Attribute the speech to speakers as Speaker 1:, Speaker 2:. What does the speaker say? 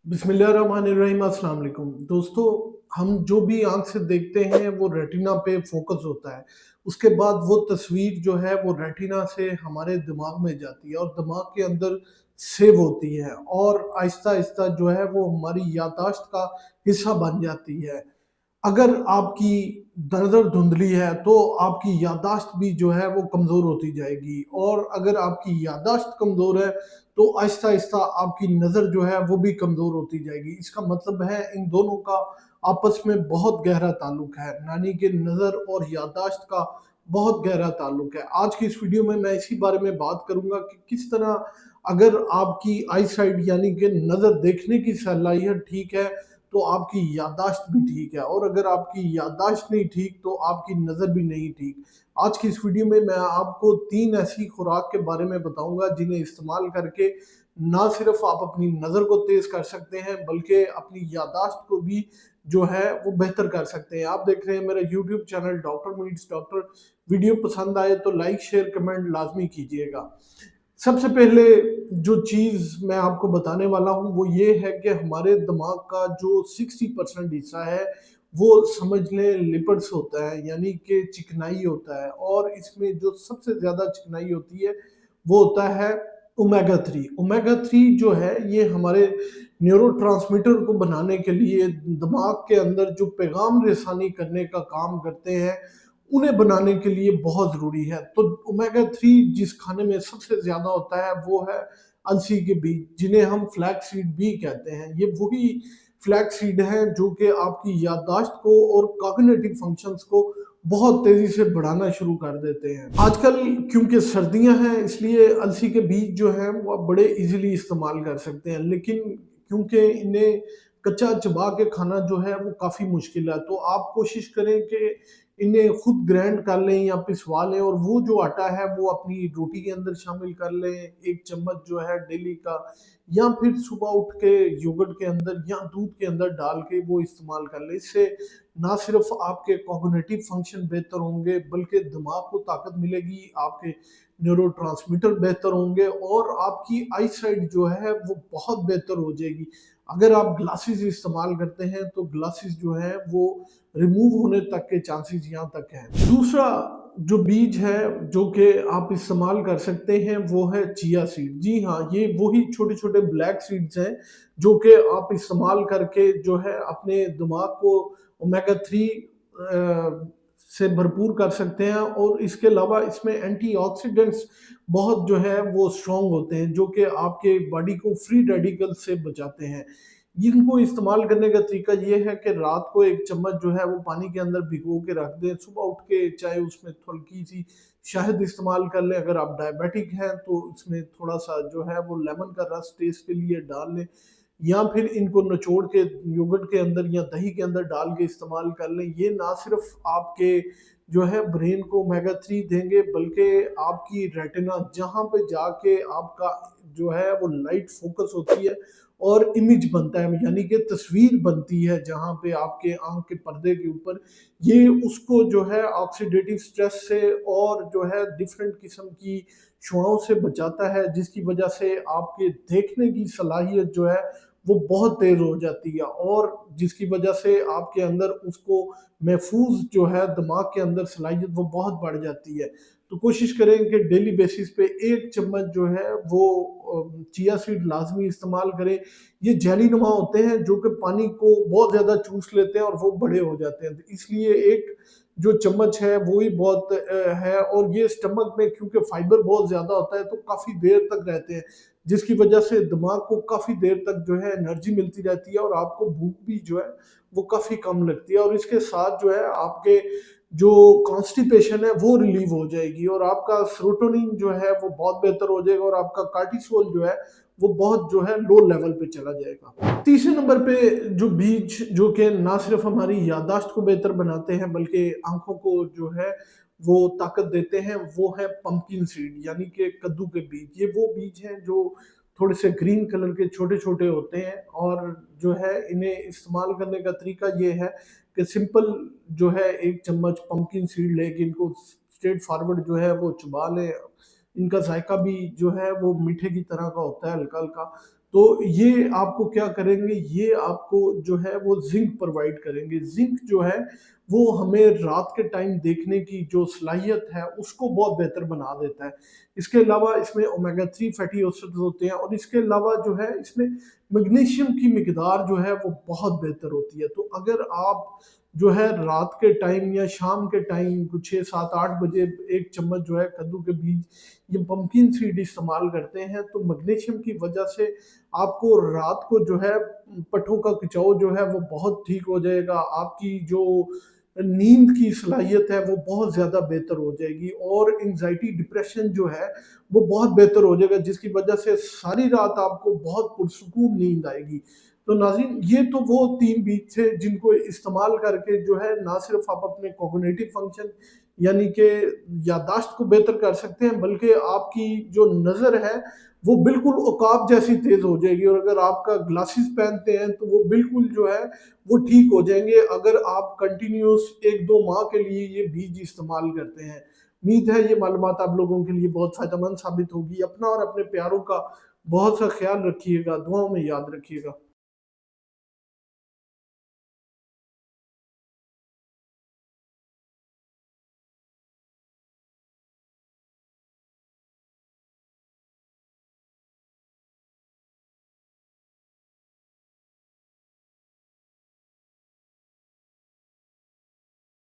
Speaker 1: बिस्मिल्लाहिर्रहमानिर्रहीम, अस्सलाम वालेकुम। दोस्तों, हम जो भी आँख से देखते हैं वो रेटिना पे फ़ोकस होता है। उसके बाद वो तस्वीर जो है वो रेटिना से हमारे दिमाग में जाती है और दिमाग के अंदर सेव होती है और आहिस्ता-आहिस्ता जो है वो हमारी याददाश्त का हिस्सा बन जाती है। अगर आपकी नज़र धुंधली है तो आपकी याददाश्त भी जो है वो कमज़ोर होती जाएगी और अगर आपकी याददाश्त कमज़ोर है तो आहिस्ता-आहिस्ता आपकी नज़र जो है वो भी कमज़ोर होती जाएगी। इसका मतलब है इन दोनों का आपस में बहुत गहरा ताल्लुक है, यानी कि नज़र और याददाश्त का बहुत गहरा ताल्लुक है। आज की इस वीडियो में मैं इसी बारे में बात करूँगा कि किस तरह अगर आपकी आई साइट यानी कि नज़र देखने की सलाहियत ठीक है तो आपकी याददाश्त भी ठीक है और अगर आपकी याददाश्त नहीं ठीक तो आपकी नज़र भी नहीं ठीक। आज की इस वीडियो में मैं आपको 3 ऐसी खुराक के बारे में बताऊँगा जिन्हें इस्तेमाल करके ना सिर्फ आप अपनी नज़र को तेज़ कर सकते हैं बल्कि अपनी याददाश्त को भी जो है वो बेहतर कर सकते हैं। आप देख रहे हैं मेरा YouTube channel doctor meets doctor. Video पसंद आए तो लाइक, शेयर, कमेंट लाज़मी कीजिएगा। सबसे पहले जो चीज़ मैं आपको बताने वाला हूँ वो ये है कि हमारे दिमाग का जो 60% हिस्सा है वो समझ लें लिपिड्स होता है, यानी कि चिकनाई होता है और इसमें जो सबसे ज़्यादा चिकनाई होती है वो होता है ओमेगा 3। ओमेगा 3 जो है ये हमारे न्यूरोट्रांसमीटर को बनाने के लिए दिमाग के अंदर जो पैगाम रसानी करने का काम करते हैं उन्हें बनाने के लिए बहुत ज़रूरी है। तो ओमेगा 3 जिस खाने में सबसे ज़्यादा होता है वो है अलसी के बीज, जिन्हें हम फ्लैक्स सीड भी कहते हैं। ये वही फ्लैक्स सीड हैं जो कि आपकी याददाश्त को और कॉग्निटिव फंक्शंस को बहुत तेज़ी से बढ़ाना शुरू कर देते हैं। आजकल क्योंकि सर्दियाँ हैं इसलिए अलसी के बीज जो हैं वो आप बड़े ईज़िली इस्तेमाल कर सकते हैं। लेकिन क्योंकि इन्हें कच्चा चबा के खाना जो है वो काफ़ी मुश्किल है, तो आप कोशिश करें कि इन्हें खुद ग्राइंड कर लें या पिसवा लें और वो जो आटा है वो अपनी रोटी के अंदर शामिल कर लें, 1 चम्मच जो है डेली का, या फिर सुबह उठ के योगर्ट के अंदर या दूध के अंदर डाल के वो इस्तेमाल कर लें। इससे ना सिर्फ आपके कॉग्निटिव फंक्शन बेहतर होंगे बल्कि दिमाग को ताकत मिलेगी, आपके न्यूरोट्रांसमीटर बेहतर होंगे और आपकी आई साइट जो है वो बहुत बेहतर हो जाएगी। अगर आप ग्लासेस इस्तेमाल करते हैं तो ग्लासेस जो है वो रिमूव होने तक के चांसेस यहाँ तक हैं। दूसरा जो बीज है जो कि आप इस्तेमाल कर सकते हैं वो है चिया सीड। जी हाँ, ये वही छोटे-छोटे ब्लैक सीड्स हैं जो कि आप इस्तेमाल करके जो है अपने दिमाग को ओमेगा 3 से भरपूर कर सकते हैं और इसके अलावा इसमें एंटीऑक्सीडेंट्स बहुत जो है वो स्ट्रॉन्ग होते हैं जो कि आपके बॉडी को फ्री रेडिकल से बचाते हैं। इनको इस्तेमाल करने का तरीका ये है कि रात को 1 चम्मच जो है वो पानी के अंदर भिगो के रख दें, सुबह उठ के चाहे उसमें हल्की-सी शहद इस्तेमाल कर लें, अगर आप डायबिटिक हैं तो इसमें थोड़ा-सा जो है वो लेमन का रस टेस्ट के लिए डाल लें या फिर इनको निचोड़ के योगर्ट के अंदर या दही के अंदर डाल के इस्तेमाल कर लें। ये ना सिर्फ आपके जो है ब्रेन को ओमेगा 3 देंगे बल्कि आपकी रेटिना जहाँ पे जाके आपका जो है वो लाइट फोकस होती है और इमेज बनता है, यानी कि तस्वीर बनती है जहाँ पे आपके आँख के पर्दे के ऊपर, ये उसको जो है ऑक्सीडेटिव स्ट्रेस से और जो है डिफरेंट किस्म की शुआओं से बचाता है, जिसकी वजह से आपके देखने की सलाहियत जो है वो बहुत तेज़ हो जाती है और जिसकी वजह से आपके अंदर उसको महफूज जो है दिमाग के अंदर सलाहियत वो बहुत बढ़ जाती है। तो कोशिश करें कि डेली बेसिस पे 1 चम्मच जो है वो चिया सीड लाज़मी इस्तेमाल करें। ये जेलीनुमा होते हैं जो कि पानी को बहुत ज़्यादा चूस लेते हैं और वो बड़े हो जाते हैं। तो इसलिए एक जो चम्मच है वो ही बहुत है और ये स्टमक में क्योंकि फाइबर बहुत ज़्यादा होता है तो काफ़ी देर तक रहते हैं, जिसकी वजह से दिमाग को काफ़ी देर तक जो है एनर्जी मिलती रहती है और आपको भूख भी जो है वो काफ़ी कम लगती है और इसके साथ जो है आपके जो कॉन्स्टिपेशन है वो रिलीव हो जाएगी और आपका सेरोटोनिन जो है वो बहुत बेहतर हो जाएगा और आपका कार्टिसोल जो है वो बहुत जो है लो लेवल पे चला जाएगा। तीसरे नंबर पे जो बीज जो कि ना सिर्फ हमारी याददाश्त को बेहतर बनाते हैं बल्कि आंखों को जो है वो ताकत देते हैं वो है पंपकिन सीड यानी कि कद्दू के बीज। ये वो बीज हैं जो थोड़े से ग्रीन कलर के छोटे-छोटे होते हैं और जो है इन्हें इस्तेमाल करने का तरीका ये है कि सिंपल जो है 1 चम्मच पंपकिन सीड लेके इनको स्ट्रेट फॉरवर्ड जो है वो चबा लें। इनका जायका भी जो है वो मीठे की तरह का होता है, हल्का-हल्का। तो ये आपको क्या करेंगे, ये आपको जो है वो ज़िंक प्रोवाइड करेंगे। ज़िंक जो है वो हमें रात के टाइम देखने की जो सलाहियत है उसको बहुत बेहतर बना देता है। इसके अलावा इसमें ओमेगा 3 फैटी एसिड्स होते हैं और इसके अलावा जो है इसमें मैग्नीशियम की मिकदार जो है वो बहुत बेहतर होती है। तो अगर आप जो है रात के टाइम या शाम के टाइम कुछ 6, 7, 8 बजे 1 चम्मच जो है कद्दू के बीज या पम्पकिन सीड इस्तेमाल करते हैं, तो मैग्नीशियम की वजह से आपको रात को जो है पट्ठों का खिंचाव जो है वो बहुत ठीक हो जाएगा। आपकी जो नींद की सलाहियत है वो बहुत ज़्यादा बेहतर हो जाएगी और एंग्ज़ायटी, डिप्रेशन जो है वो बहुत बेहतर हो जाएगा, जिसकी वजह से सारी रात आपको बहुत पुरसुकून नींद आएगी। तो नाज़रीन, ये तो वो 3 बीज थे जिनको इस्तेमाल करके जो है ना सिर्फ़ आप अपने कॉग्निटिव फ़ंक्शन यानी कि याददाश्त को बेहतर कर सकते हैं, बल्कि आपकी जो नज़र है वो बिल्कुल उकाब जैसी तेज़ हो जाएगी और अगर आपका ग्लासेस पहनते हैं तो वो बिल्कुल जो है वो ठीक हो जाएँगे अगर आप कंटिन्यूअस 1-2 माह के लिए ये बीज इस्तेमाल करते हैं। उम्मीद है ये मालूमात आप लोगों के लिए बहुत फ़ायदेमंद साबित होगी। अपना और अपने प्यारों का बहुत सा ख़्याल रखिएगा, दुआओं में याद रखिएगा।